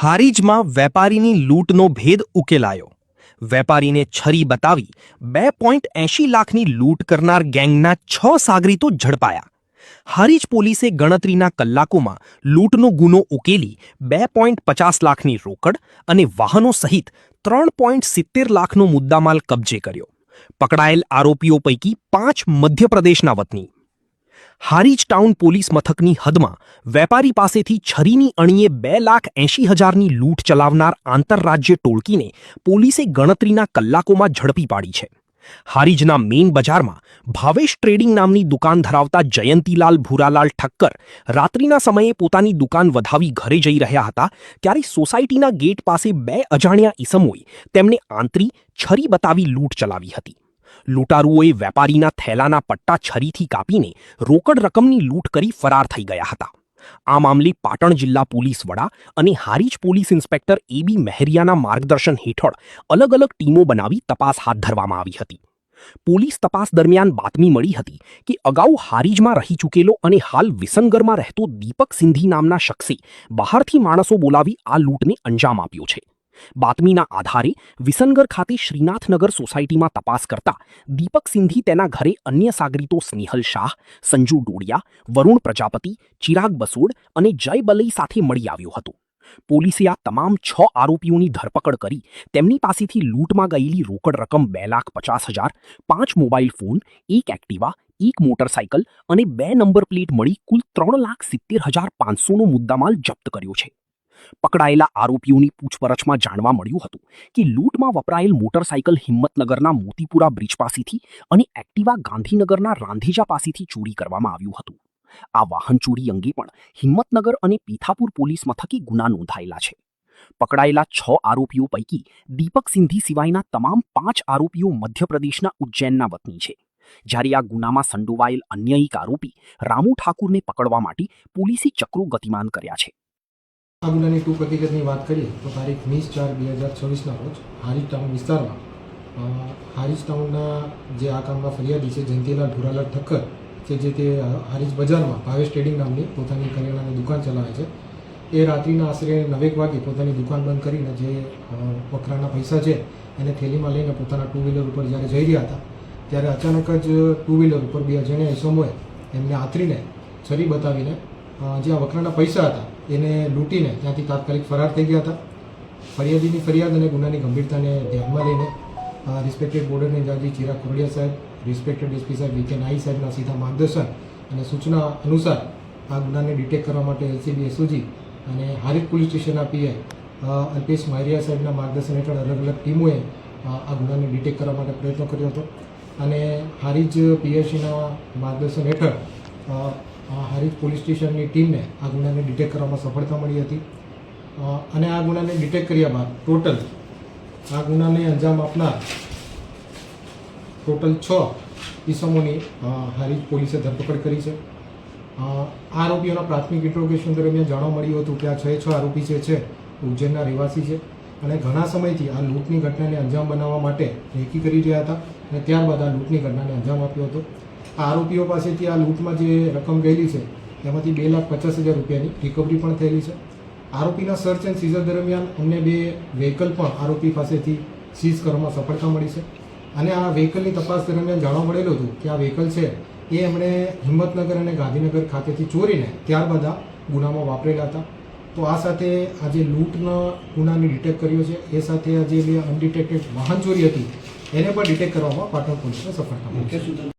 હારીજમાં વેપારીની લૂંટનો ભેદ ઉકેલાયો. વેપારીને છરી બતાવી 2.80 લાખની લૂંટ કરનાર ગેંગના 6 સાગરીતો ઝડપાયા. હારીજ પોલીસે ગણતરીના કલાકોમાં લૂંટનો ગુનો ઉકેલી 2.50 લાખની રોકડ અને વાહનો સહિત 3.70 લાખનો મુદ્દામાલ કબજે કર્યો. પકડાયેલ આરોપીઓ પૈકી 5 મધ્યપ્રદેશના વતની. હારીજ ટાઉન પોલીસ મથકની હદમાં વેપારી પાસેથી છરીની અણીએ 2,80,000ની લૂંટ ચલાવનાર આંતરરાજ્ય ટોળકીને પોલીસે ગણતરીના કલાકોમાં ઝડપી પાડી છે. હારીજના મેઇન બજારમાં ભાવેશ ટ્રેડિંગ નામની દુકાન ધરાવતા જયંતીલાલ ભૂરાલાલ ઠક્કર રાત્રિના સમયે પોતાની દુકાન વધાવી ઘરે જઈ રહ્યા હતા ત્યારે સોસાયટીના ગેટ પાસે 2 અજાણ્યા ઈસમોએ તેમને આંતરી છરી બતાવી લૂંટ ચલાવી હતી. લૂંટારુઓએ વેપારીના થેલાના પટ્ટા છરીથી કાપીને રોકડ રકમની લૂંટ કરી ફરાર થઈ ગયા હતા. આ મામલે પાટણ જિલ્લા પોલીસ વડા અને હારીજ પોલીસ ઇન્સ્પેક્ટર એબી મહેરિયાના માર્ગદર્શન હેઠળ અલગ અલગ ટીમો બનાવી તપાસ હાથ ધરવામાં આવી હતી. પોલીસ તપાસ દરમિયાન બાતમી મળી હતી કે અગાઉ હારીજમાં રહી ચૂકેલો અને હાલ વિસનગરમાં રહેતો દીપક સિંધી નામના શખ્સે બહારથી માણસો બોલાવી આ લૂંટને અંજામ આપ્યો છે. બાતમીના આધારે વિસનગર ખાતે શ્રીનાથનગર સોસાયટીમાં તપાસ કરતા દીપક સિંધી તેના ઘરે અન્ય સાગરીતો સ્નેહલ શાહ, સંજુ ડોડિયા, વરુણ પ્રજાપતિ, ચિરાગ બસોડ અને જય બલઈ સાથે મળી આવ્યો હતો. પોલીસે આ તમામ 6 આરોપીઓની ધરપકડ કરી તેમની પાસેથી લૂંટમાં ગયેલી રોકડ રકમ 2,50,000, 5 મોબાઈલ ફોન, 1 એક્ટિવા, 1 મોટરસાયકલ અને 2 નંબર પ્લેટ મળી કુલ 3,70,500નો મુદ્દામાલ જપ્ત કર્યો છે. પકડાયેલા આરોપીઓની પૂછપરછમાં જાણવા મળ્યું હતું કે લૂંટમાં વપરાયેલ મોટરસાયકલ હિંમતનગરના મોતીપુરા બ્રિજ પાસેથી અને એક્ટિવા ગાંધીનગરના રાંધેજા પાસેથી ચોરી કરવામાં આવ્યું હતું. આ વાહન ચોરી અંગે પણ હિંમતનગર અને પીથાપુર પોલીસ મથકે ગુના નોંધાયેલા છે. પકડાયેલા 6 આરોપીઓ પૈકી દીપક સિંધી સિવાયના તમામ 5 આરોપીઓ મધ્યપ્રદેશના ઉજ્જૈનના વતની છે. જ્યારે આ ગુનામાં સંડોવાયેલ અન્ય એક આરોપી રામુ ઠાકુરને પકડવા માટે પોલીસે ચક્રો ગતિમાન કર્યા છે. આ ગુનાની ટૂંક હકીકતની વાત કરીએ તો તારીખ 20/4/2024ના રોજ હારીજ ટાઉન વિસ્તારમાં હારીજ ટાઉનના જે આ કામના ફરિયાદી છે જયંતીલાલ ભૂરાલાલ ઠક્કર કે જે તે હારીજ બજારમાં ભાવેશ ટ્રેડિંગ નામની પોતાની કરિયાણાની દુકાન ચલાવે છે. એ રાત્રિના આશરે 9 વાગે પોતાની દુકાન બંધ કરીને જે વકરાના પૈસા છે એને થેલીમાં લઈને પોતાના 2 વ્હીલર ઉપર જ્યારે જઈ રહ્યા હતા ત્યારે અચાનક જ 2 વ્હીલર ઉપર 2 અજાણ્યા ઈસમોએ એમને આંતરીને છરી બતાવીને જે આ વકરાના પૈસા હતા એને લૂંટીને ત્યાંથી તાત્કાલિક ફરાર થઈ ગયા હતા. ફરિયાદીની ફરિયાદ અને ગુનાની ગંભીરતાને ધ્યાનમાં લઈને respected border in-charge Chirag Kordiya સાહેબ, રિસ્પેક્ટેડ એસપી સાહેબ વી કે નાઈ સાહેબના સીધા માર્ગદર્શન અને સૂચના અનુસાર આ ગુનાને ડિટેક્ટ કરવા માટે એલસીબી એસઓજી અને હારીજ પોલીસ સ્ટેશનના પીઆઈ અલ્પેશ મારિયા સાહેબના માર્ગદર્શન હેઠળ અલગ અલગ ટીમોએ આ ગુનાને ડિટેક્ટ કરવા માટે પ્રયત્નો કર્યો હતો અને હારીજ પીએસસીના માર્ગદર્શન હેઠળ હારીજ પોલીસ સ્ટેશનની ટીમને આ ગુનાને ડિટેક્ટ કરવામાં સફળતા મળી હતી અને આ ગુનાને ડિટેક્ટ કર્યા બાદ ટોટલ આ ગુનાને અંજામ આપનાર ટોટલ 6 ઈસમોની હારીજ પોલીસે ધરપકડ કરી છે. આરોપીઓના પ્રાથમિક ઇન્ટ્રોગેશન દરમિયાન જાણવા મળ્યું હતું કે આ 6 આરોપી છે ઉજ્જૈનના રહેવાસી છે અને ઘણા સમયથી આ લૂંટની ઘટનાને અંજામ બનાવવા માટે રેકી કરી રહ્યા હતા અને ત્યારબાદ આ લૂંટની ઘટનાને અંજામ આપ્યો હતો. આરોપીઓ પાસેથી આ લૂંટમાં જે રકમ ગયેલી છે તેમાંથી 2,50,000 રૂપિયાની રિકવરી પણ થયેલી છે. આરોપીના સર્ચ એન્ડ સીઝર દરમિયાન અમને 2 વ્હીકલ પણ આરોપી પાસેથી સીઝ કરવામાં સફળતા મળી છે અને આ વ્હીકલની તપાસ દરમિયાન જાણવા મળેલું હતું કે આ વ્હીકલ છે એ એમણે હિંમતનગર અને ગાંધીનગર ખાતેથી ચોરીને ત્યારબાદ આ ગુનામાં વાપરેલા હતા. તો આ સાથે આ જે લૂંટના ગુનાને ડિટેક્ટ કર્યો છે એ સાથે આ જે 2 અનડિટેક્ટેડ વાહન ચોરી હતી એને પણ ડિટેક્ટ કરવામાં પાટણ પોલીસને સફળતા મળી છે.